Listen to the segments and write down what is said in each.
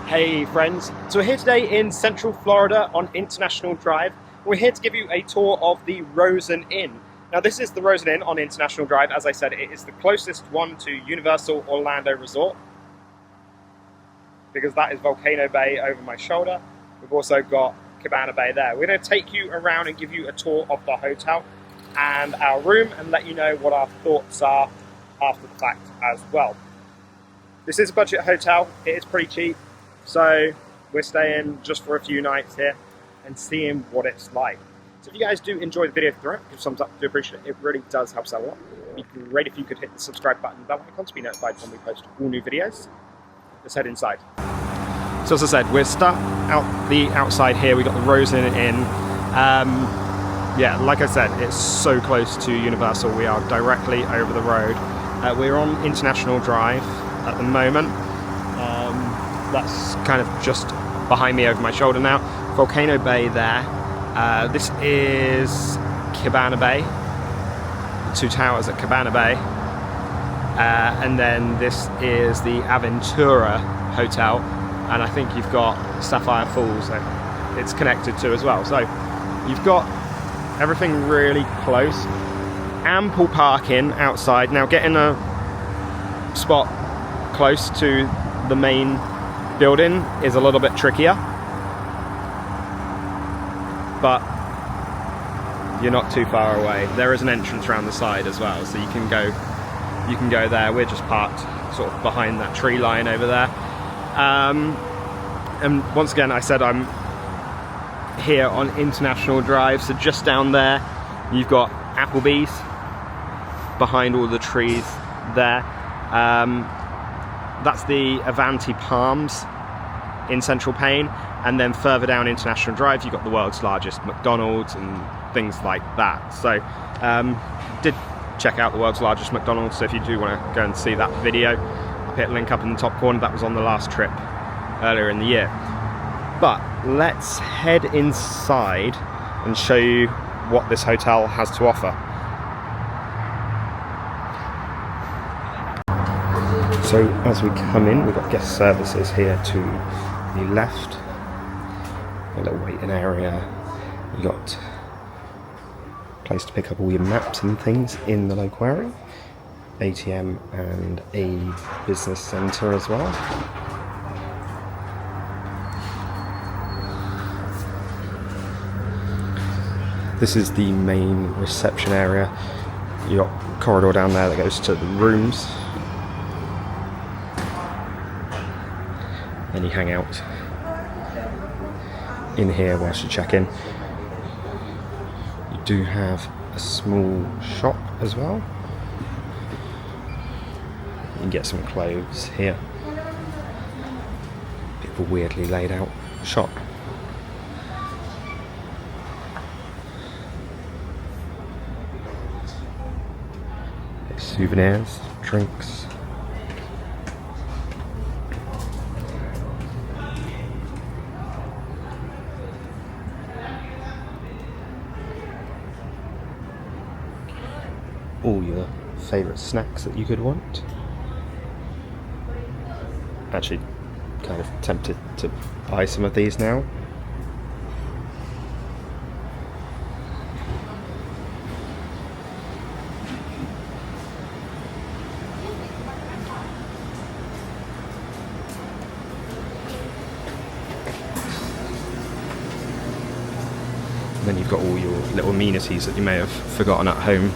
Hey friends, so we're here today in Central Florida on International Drive. We're here to give you a tour of the Rosen Inn. Now this is the Rosen Inn on International Drive. As I said, it is the closest one to Universal Orlando Resort, because that is Volcano Bay over my shoulder. We've also got Cabana Bay there. We're going to take you around and give you a tour of the hotel and our room and let you know what our thoughts are after the fact as well. This is a budget hotel, it is pretty cheap. So we're staying just for a few nights here and seeing what it's like. So if you guys do enjoy the video throughout, give a thumbs up, I do appreciate it. It really does help us out a lot. It'd be great if you could hit the subscribe button and bell icon to be notified when we post all new videos. Let's head inside. So as I said, we're stuck out the outside here. We've got the Rosen Inn. Yeah, like I said, it's so close to Universal. We are directly over the road. We're on International Drive at the moment. That's kind of just behind me over my shoulder now. Volcano Bay there. This is Cabana Bay. The two towers at Cabana Bay. And then this is the Aventura Hotel. And I think you've got Sapphire Falls that it's connected to as well. So you've got everything really close. Ample parking outside. Now getting a spot close to the main building is a little bit trickier, but you're not too far away. There is an entrance around the side as well, so you can go there. We're just parked sort of behind that tree line over there. And once again, I said I'm here on International Drive, so just down there you've got Applebee's behind all the trees there. That's the Avanti Palms in Central Payne, and then further down International Drive you've got the world's largest McDonald's and things like that. So did check out the world's largest McDonald's, so if you do want to go and see that video, I'll put a link up in the top corner. That was on the last trip earlier in the year. But let's head inside and show you what this hotel has to offer. So as we come in, we've got guest services here to the left, a little waiting area. You've got a place to pick up all your maps and things in the local area, ATM and a business centre as well. This is the main reception area. You've got a corridor down there that goes to the rooms. And you hang out in here whilst you check in. You do have a small shop as well. You can get some clothes here. Bit of a weirdly laid out shop. Souvenirs, drinks. All your favourite snacks that you could want. Actually, kind of tempted to buy some of these now. And then you've got all your little amenities that you may have forgotten at home.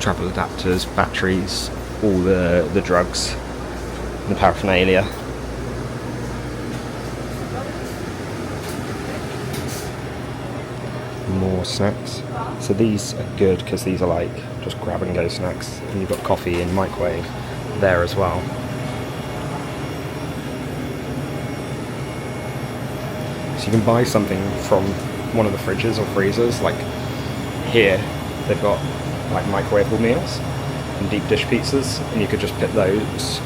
Travel adapters, batteries, all the drugs, the paraphernalia. More snacks. So these are good because these are like just grab and go snacks. And you've got coffee and microwave there as well. So you can buy something from one of the fridges or freezers, like here they've got like microwavable meals and deep dish pizzas, and you could just put those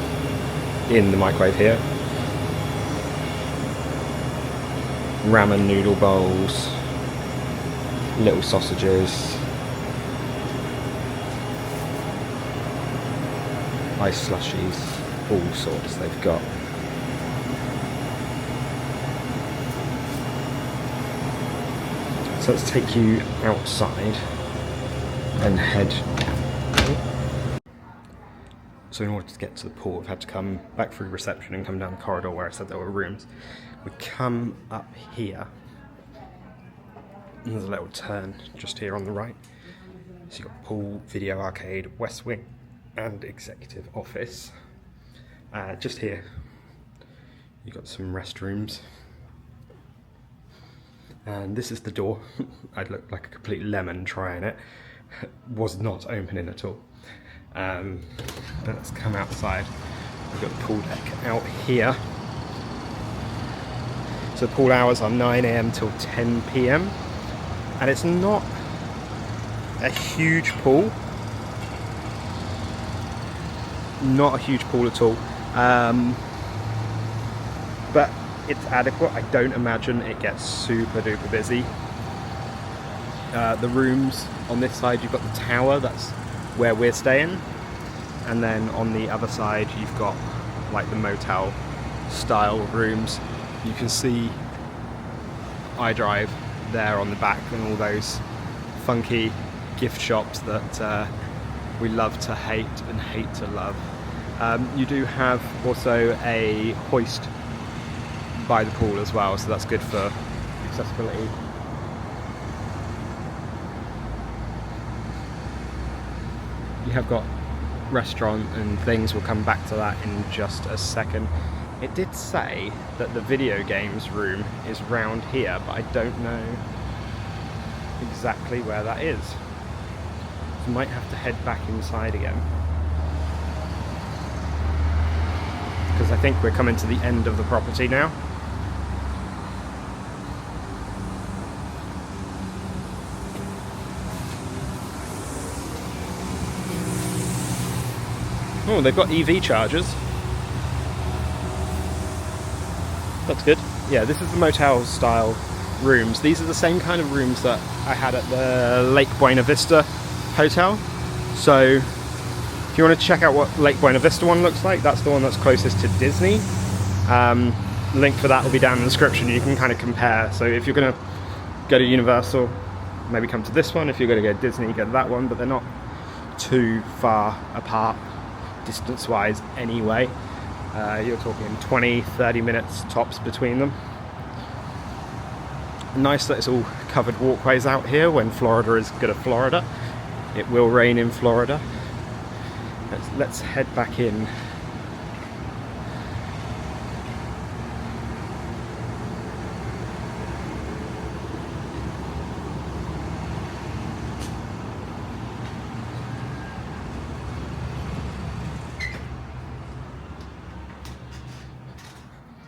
in the microwave here. Ramen noodle bowls, little sausages, ice slushies. all sorts they've got. So let's take you outside and head. So in order to get to the pool, we've had to come back through reception and come down the corridor where I said there were rooms. We come up here, and there's a little turn just here on the right. So you've got pool, video arcade, west wing, and executive office. Just here, you've got some restrooms. And this is the door. I looked like a complete lemon trying it. Was not opening at all. Let's come outside. We've got the pool deck out here. So the pool hours are 9 AM till 10 PM. And it's not a huge pool. Not a huge pool at all. But it's adequate. I don't imagine it gets super duper busy. The rooms on this side, you've got the tower, that's where we're staying. And then on the other side, you've got like the motel style rooms. You can see iDrive there on the back and all those funky gift shops that we love to hate and hate to love. You do have also a hoist by the pool as well, so that's good for accessibility. You have got restaurant and things, we'll come back to that in just a second. It did say that the video games room is round here, but I don't know exactly where that is. So might have to head back inside again, because I think we're coming to the end of the property now. Oh, they've got EV chargers. That's good. Yeah, this is the motel style rooms. These are the same kind of rooms that I had at the Lake Buena Vista hotel. So if you want to check out what Lake Buena Vista one looks like, that's the one that's closest to Disney. Link for that will be down in the description. You can kind of compare. So if you're going to go to Universal, maybe come to this one. If you're going to go to Disney, go to that one. But they're not too far apart distance-wise anyway. You're talking 20-30 minutes tops between them. Nice that it's all covered walkways out here when Florida is good at Florida. It will rain in Florida. Let's head back in.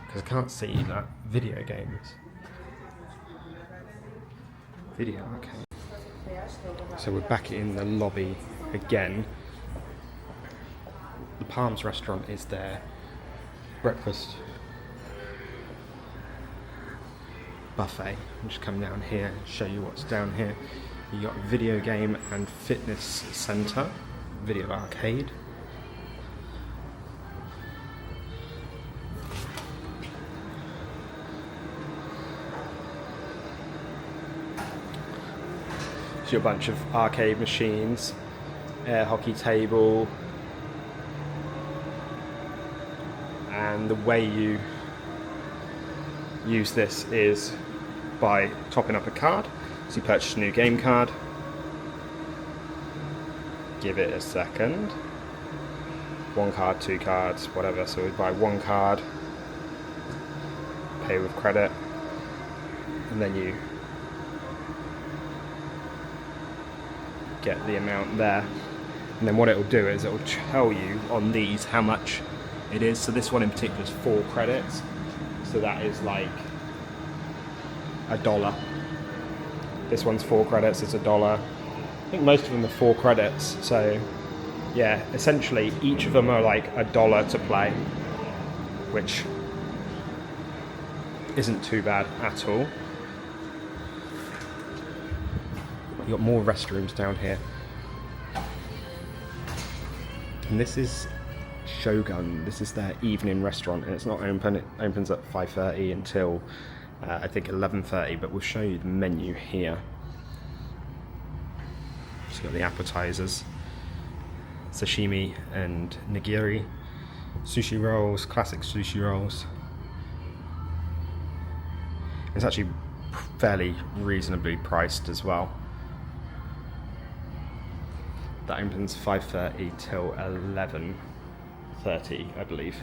Because I can't see that video games. Video, okay. So we're back in the lobby again. The Palms restaurant is there. Breakfast buffet. I'll just come down here and show you what's down here. You got video game and fitness center, video arcade. A bunch of arcade machines, air hockey table, and the way you use this is by topping up a card. So you purchase a new game card, give it a second, 1 card, 2 cards, whatever. So we buy 1 card, pay with credit, and then you get the amount there, and then what it will do is it will tell you on these how much it is. So this one in particular is 4 credits, so that is like $1. This one's 4 credits, it's $1. I think most of them are 4 credits, so yeah, essentially each of them are like $1 to play, which isn't too bad at all. You've got more restrooms down here. And this is Shogun. This is their evening restaurant, and it's not open. It opens at 5:30 until I think 11:30, but we'll show you the menu here. So you've got the appetizers, sashimi and nigiri, sushi rolls, classic sushi rolls. It's actually fairly reasonably priced as well. That opens 5:30 till 11:30, I believe.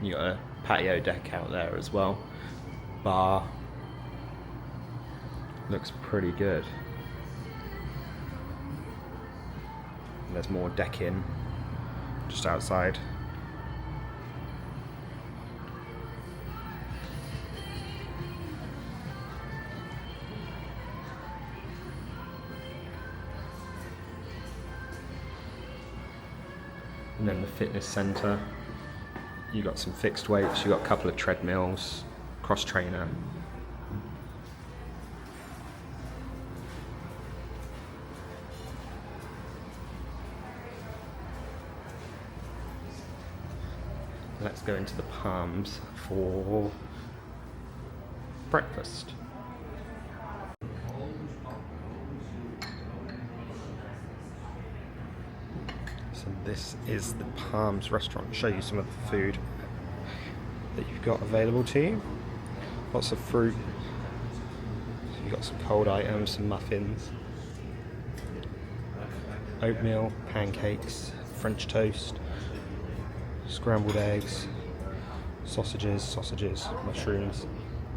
You got a patio deck out there as well. Bar. Looks pretty good. And there's more decking just outside. And then the fitness centre, you got some fixed weights, you got a couple of treadmills, cross trainer. Let's go into the Palms for breakfast. So this is the Palms restaurant. I'll show you some of the food that you've got available to you. Lots of fruit. So you've got some cold items, some muffins, oatmeal, pancakes, French toast, scrambled eggs, sausages, mushrooms,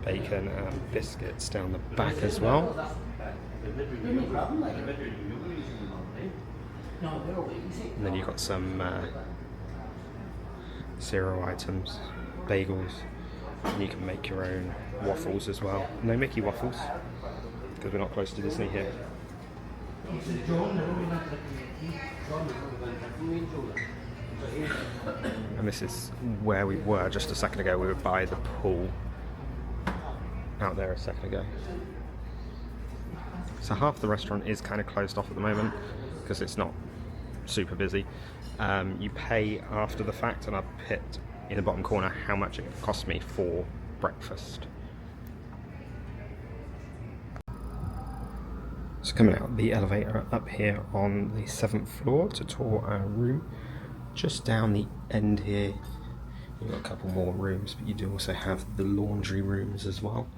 bacon and biscuits down the back as well. And then you've got some cereal items, bagels, and you can make your own waffles as well. No Mickey waffles, because we're not close to Disney here. And this is where we were just a second ago. We were by the pool out there a second ago. So half the restaurant is kind of closed off at the moment because it's not super busy. You pay after the fact, and I've put in the bottom corner how much it cost me for breakfast. So coming out the elevator up here on the 7th floor to tour our room. Just down the end here, you've got a couple more rooms, but you do also have the laundry rooms as well.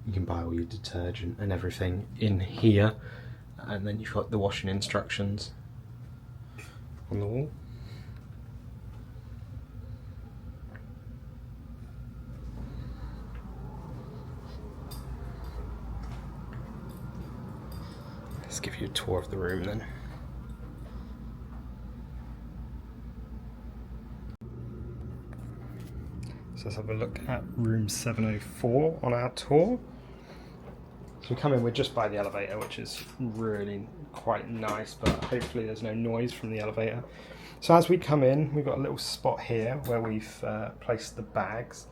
You can buy all your detergent and everything in here, and then you've got the washing instructions on the wall. Let's give you a tour of the room then. So let's have a look at room 704 on our tour. So we come in, we're just by the elevator, which is really quite nice, but hopefully there's no noise from the elevator. So as we come in, we've got a little spot here where we've placed the bags.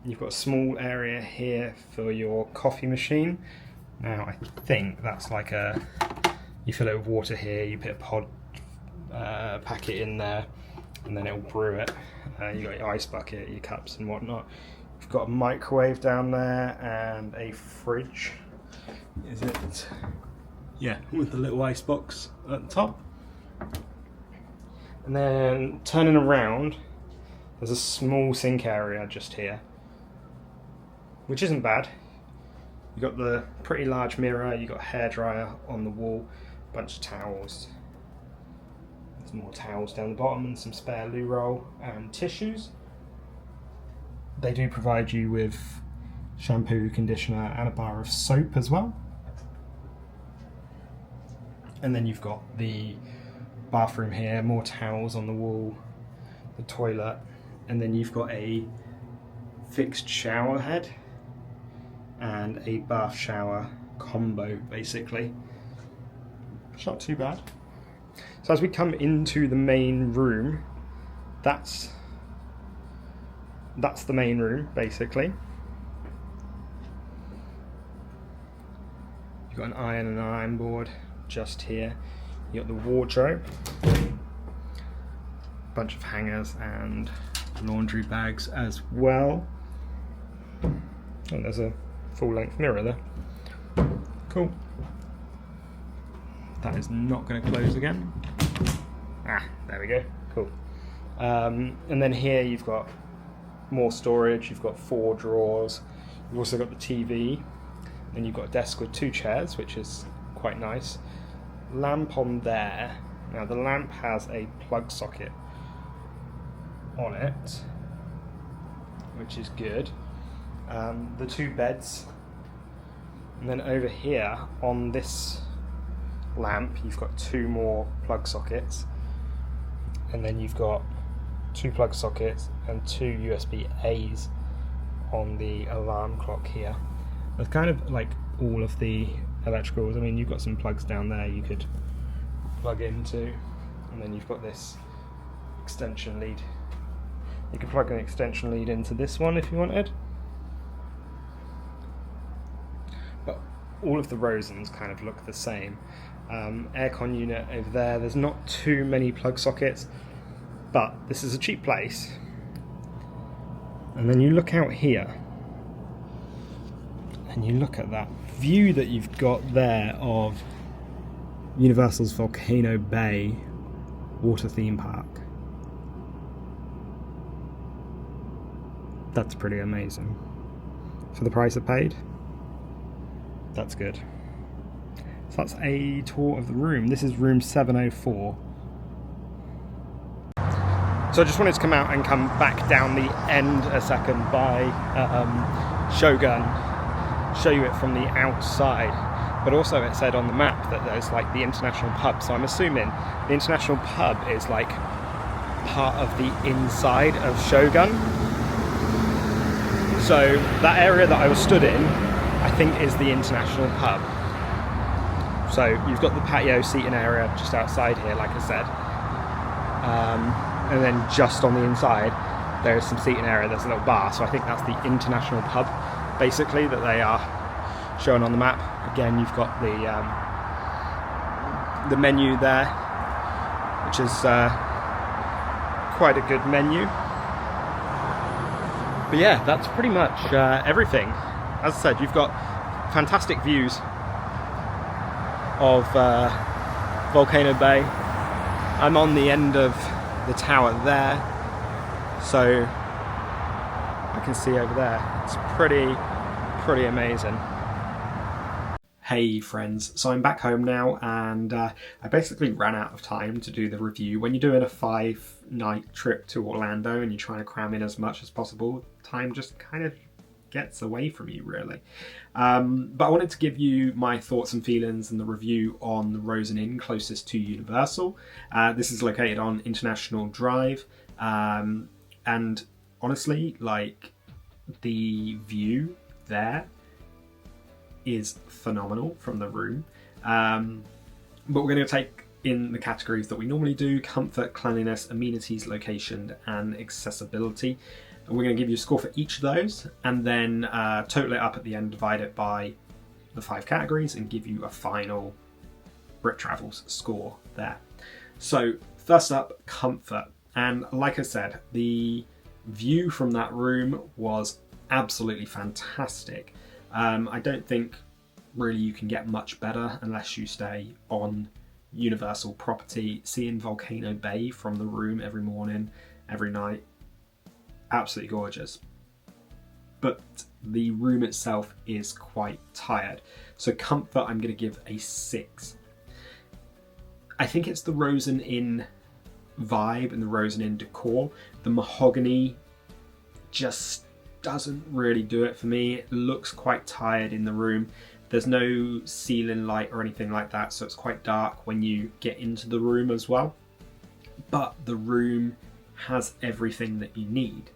You've got a small area here for your coffee machine. Now I think that's like you fill it with water here, you put a pod packet in there, and then it'll brew it. You got your ice bucket, your cups and whatnot. We've got a microwave down there and a fridge. Is it? Yeah, with the little ice box at the top. And then turning around, there's a small sink area just here, which isn't bad. You've got the pretty large mirror, you've got a hairdryer on the wall, a bunch of towels. There's more towels down the bottom and some spare loo roll and tissues. They do provide you with shampoo, conditioner and a bar of soap as well. And then you've got the bathroom here, more towels on the wall, the toilet, and then you've got a fixed shower head and a bath shower combo basically. It's not too bad. So as we come into the main room, that's the main room basically. got an iron and an iron board just here. You got the wardrobe, bunch of hangers and laundry bags as well. Oh, there's a full-length mirror there. Cool. That is not going to close again. Ah, there we go. Cool. And then here you've got more storage. You've got 4 drawers. You've also got the TV. Then you've got a desk with 2 chairs, which is quite nice. Lamp on there. Now the lamp has a plug socket on it, which is good. The 2 beds. And then over here on this lamp you've got 2 more plug sockets, and then you've got 2 plug sockets and 2 USB-A's on the alarm clock here. That's kind of like all of the electricals. I mean, you've got some plugs down there you could plug into, and then you've got this extension lead. You could plug an extension lead into this one if you wanted. But all of the Rosens kind of look the same. Aircon unit over there. There's not too many plug sockets, but this is a cheap place. And then you look out here, and you look at that view that you've got there of Universal's Volcano Bay water theme park. That's pretty amazing. For the price I paid, that's good. So that's a tour of the room. This is room 704. So I just wanted to come out and come back down the end a second by Shogun, show you it from the outside. But also it said on the map that there's like the international pub, so I'm assuming the international pub is like part of the inside of Shogun. So that area that I was stood in, I think is the international pub. So you've got the patio seating area just outside here, like I said. And then just on the inside, there's some seating area, there's a little bar. So I think that's the international pub, basically, that they are showing on the map. Again, you've got the menu there, which is quite a good menu. But yeah, that's pretty much everything. As I said, you've got fantastic views of Volcano Bay. I'm on the end of the tower there, so I can see over there. It's pretty amazing. Hey friends, so I'm back home now, and I basically ran out of time to do the review. When you're doing a 5-night trip to Orlando and you're trying to cram in as much as possible, time just kind of gets away from you, really. But I wanted to give you my thoughts and feelings and the review on the Rosen Inn closest to Universal. This is located on International Drive, and honestly, like, the view there is phenomenal from the room. But we're going to take in the categories that we normally do: comfort, cleanliness, amenities, location, and accessibility. And we're going to give you a score for each of those, and then total it up at the end, divide it by the 5 categories, and give you a final Brit Travels score there. So first up, comfort. And like I said, the view from that room was absolutely fantastic. I don't think really you can get much better unless you stay on Universal property. Seeing Volcano Bay from the room every morning, every night, absolutely gorgeous. But the room itself is quite tired. So comfort, I'm going to give a 6. I think it's the Rosen Inn vibe and the Rosen Inn decor. The mahogany just doesn't really do it for me. It looks quite tired in the room. There's no ceiling light or anything like that, so it's quite dark when you get into the room as well. But the room has everything that you need.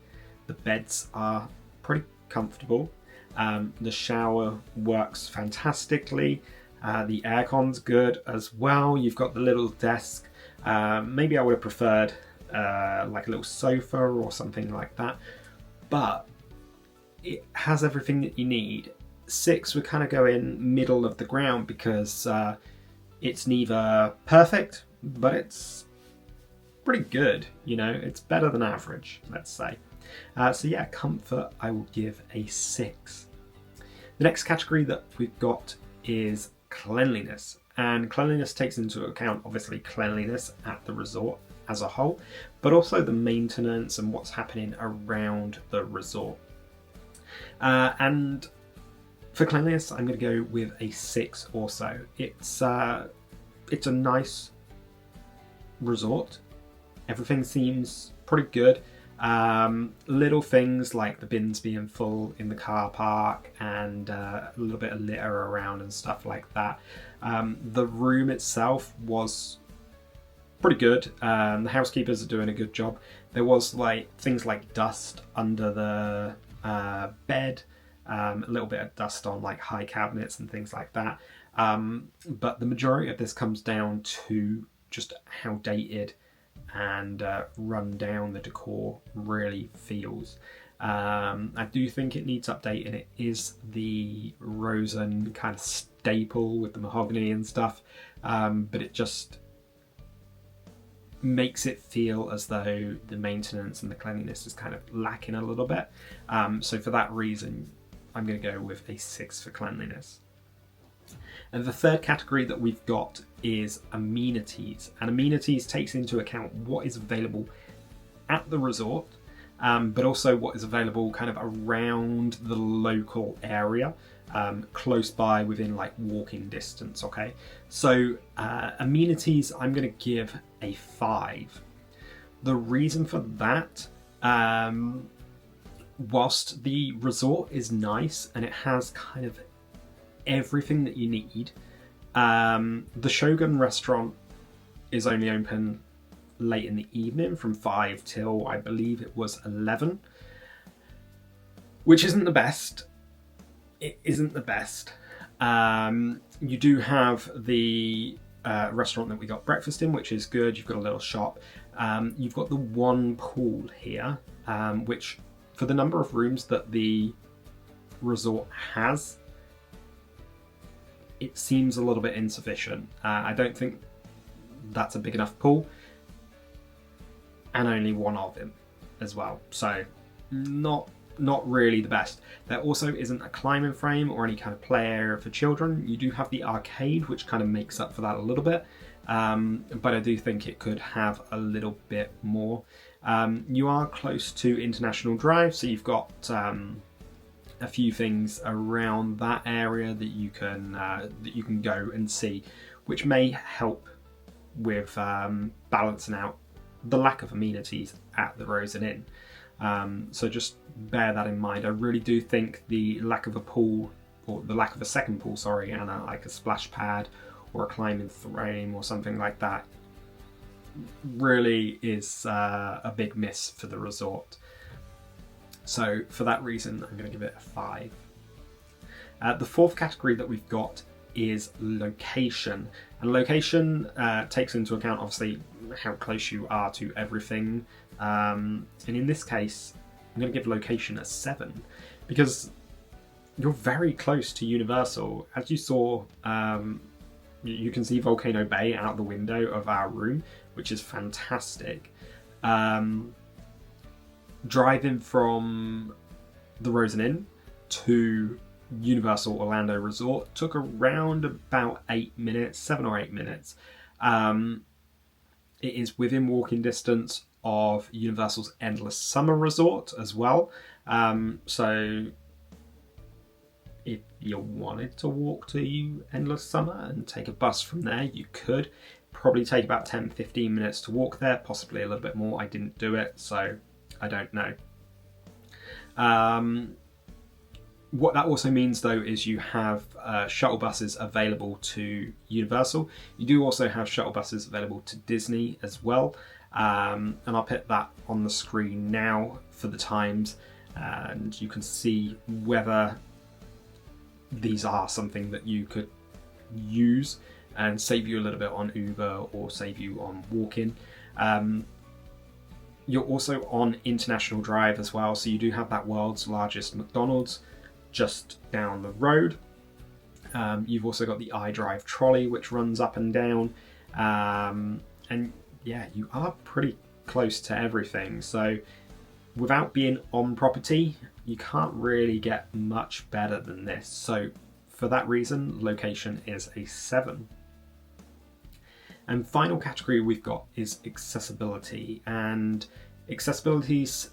The beds are pretty comfortable. The shower works fantastically. The aircon's good as well. You've got the little desk. Maybe I would have preferred like a little sofa or something like that. But it has everything that you need. 6 we're kind of going middle of the ground because it's neither perfect, but it's pretty good, you know, it's better than average, let's say. So yeah, comfort I will give a 6. The next category that we've got is cleanliness, and cleanliness takes into account obviously cleanliness at the resort as a whole, but also the maintenance and what's happening around the resort. And for cleanliness, I'm going to go with a 6 or so. It's a nice resort. Everything seems pretty good. Little things like the bins being full in the car park and a little bit of litter around and stuff like that. The room itself was pretty good. The housekeepers are doing a good job. There was like things like dust under the bed, a little bit of dust on like high cabinets and things like that. But the majority of this comes down to just how dated and run down the decor really feels. I do think it needs updating. It is the Rosen kind of staple with the mahogany and stuff, but it just makes it feel as though the maintenance and the cleanliness is kind of lacking a little bit. So for that reason, I'm going to go with a 6 for cleanliness. And the third category that we've got is amenities. And amenities takes into account what is available at the resort, but also what is available kind of around the local area, close by within like walking distance, okay? So amenities, I'm going to give a 5. The reason for that, whilst the resort is nice and it has kind of everything that you need, the Shogun restaurant is only open late in the evening from 5 till I believe it was 11, which isn't the best. It isn't the best. You do have the restaurant that we got breakfast in, which is good. You've got a little shop. You've got the one pool here, which for the number of rooms that the resort has, it seems a little bit insufficient. I don't think that's a big enough pool, and only one of them as well. So not really the best. There also isn't a climbing frame or any kind of play area for children. You do have the arcade, which kind of makes up for that a little bit, but I do think it could have a little bit more. You are close to International Drive, so you've got a few things around that area that you can go and see, which may help with balancing out the lack of amenities at the Rosen Inn. So just bear that in mind. I really do think the lack of a pool, or the lack of a second pool, sorry, and like a splash pad or a climbing frame or something like that, really is a big miss for the resort. So for that reason, I'm going to give it a 5. The fourth category that we've got is location. And location takes into account obviously how close you are to everything. And in this case, I'm going to give location a 7 because you're very close to Universal. As you saw, you can see Volcano Bay out the window of our room, which is fantastic. Driving from the Rosen Inn to Universal Orlando Resort took around about 8 minutes, 7 or 8 minutes. It is within walking distance of Universal's Endless Summer Resort as well. So if you wanted to walk to Endless Summer and take a bus from there, you could. Probably take about 10-15 minutes to walk there, possibly a little bit more. I didn't do it, so I don't know. What that also means though is you have shuttle buses available to Universal. You do also have shuttle buses available to Disney as well. And I'll put that on the screen now for the times, and you can see whether these are something that you could use and save you a little bit on Uber or save you on walking. You're also on International Drive as well, so you do have that world's largest McDonald's just down the road. You've also got the iDrive trolley, which runs up and down. And yeah, you are pretty close to everything. So without being on property, you can't really get much better than this. So for that reason, location is a 7. And final category we've got is accessibility. And accessibility's,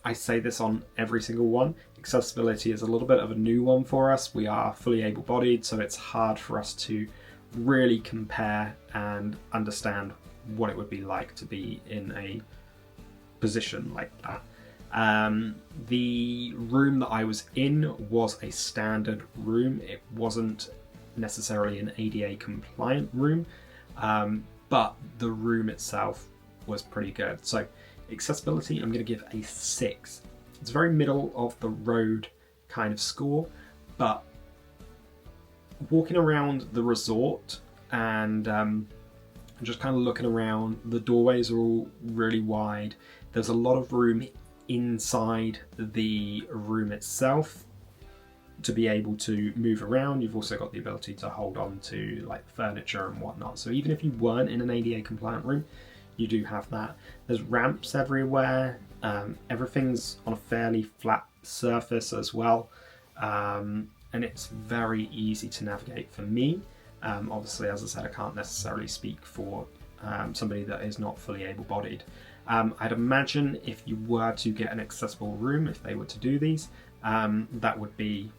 I say this on every single one, accessibility is a little bit of a new one for us. We are fully able-bodied, so it's hard for us to really compare and understand what it would be like to be in a position like that. The room that I was in was a standard room. It wasn't necessarily an ADA compliant room, but the room itself was pretty good. So accessibility, I'm going to give a 6. It's very middle of the road kind of score, but walking around the resort and just kind of looking around, the doorways are all really wide. There's a lot of room inside the room itself to be able to move around. You've also got the ability to hold on to like furniture and whatnot. So even if you weren't in an ADA compliant room, you do have that. There's ramps everywhere. Everything's on a fairly flat surface as well. And it's very easy to navigate for me. Obviously, as I said, I can't necessarily speak for somebody that is not fully able-bodied. I'd imagine if you were to get an accessible room, if they were to do these, that would be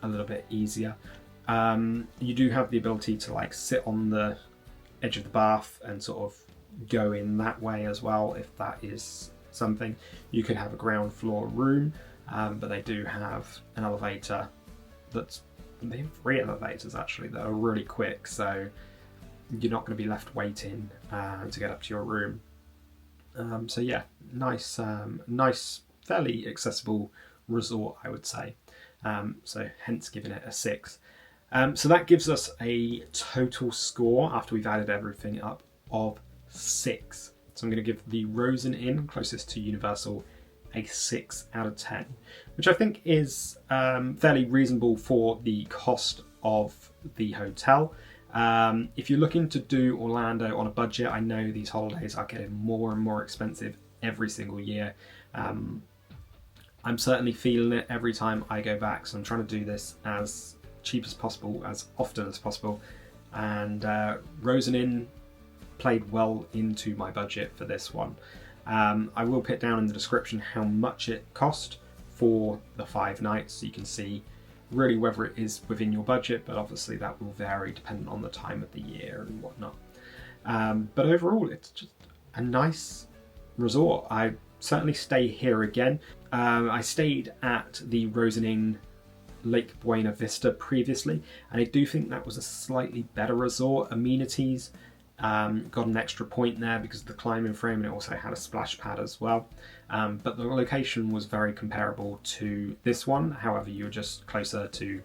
a little bit easier. You do have the ability to like sit on the edge of the bath and sort of go in that way as well, if that is something. You could have a ground floor room, but they do have an elevator they have 3 elevators actually that are really quick, so you're not going to be left waiting to get up to your room. So yeah, nice, fairly accessible resort, I would say. So hence giving it a 6. So that gives us a total score after we've added everything up of 6. So I'm going to give the Rosen Inn Closest to Universal a 6 out of 10, which I think is fairly reasonable for the cost of the hotel. If you're looking to do Orlando on a budget, I know these holidays are getting more and more expensive every single year. I'm certainly feeling it every time I go back, so I'm trying to do this as cheap as possible, as often as possible, and Rosen Inn played well into my budget for this one. I will put down in the description how much it cost for the 5 nights, so you can see really whether it is within your budget, but obviously that will vary depending on the time of the year and whatnot. But overall, it's just a nice resort. I certainly stay here again. I stayed at the Rosen Inn Lake Buena Vista previously, and I do think that was a slightly better resort. Amenities, got an extra point there because of the climbing frame, and it also had a splash pad as well. But the location was very comparable to this one. However, you were just closer to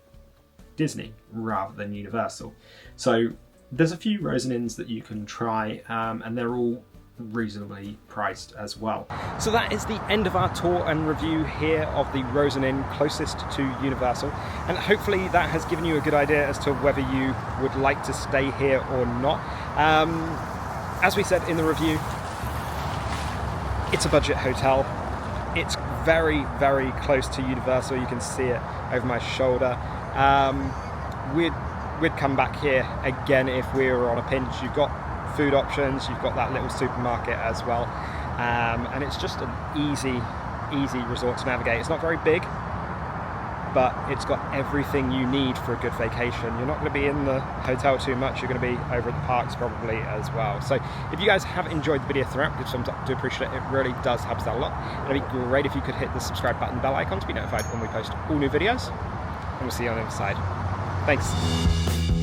Disney rather than Universal. So there's a few Rosen Inns that you can try, and they're all reasonably priced as well. So that is the end of our tour and review here of the Rosen Inn Closest to Universal, and hopefully that has given you a good idea as to whether you would like to stay here or not. As we said in the review, it's a budget hotel. It's very, very close to Universal. You can see it over my shoulder. We'd come back here again if we were on a pinch. You've got food options, you've got that little supermarket as well, and it's just an easy resort to navigate. It's not very big, but it's got everything you need for a good vacation. You're not going to be in the hotel too much, you're going to be over at the parks probably as well. So if you guys have enjoyed the video throughout, give thumbs up, I do appreciate it. It really does help us out a lot. And it'd be great if you could hit the subscribe button and bell icon to be notified when we post all new videos, and we'll see you on the other side. Thanks.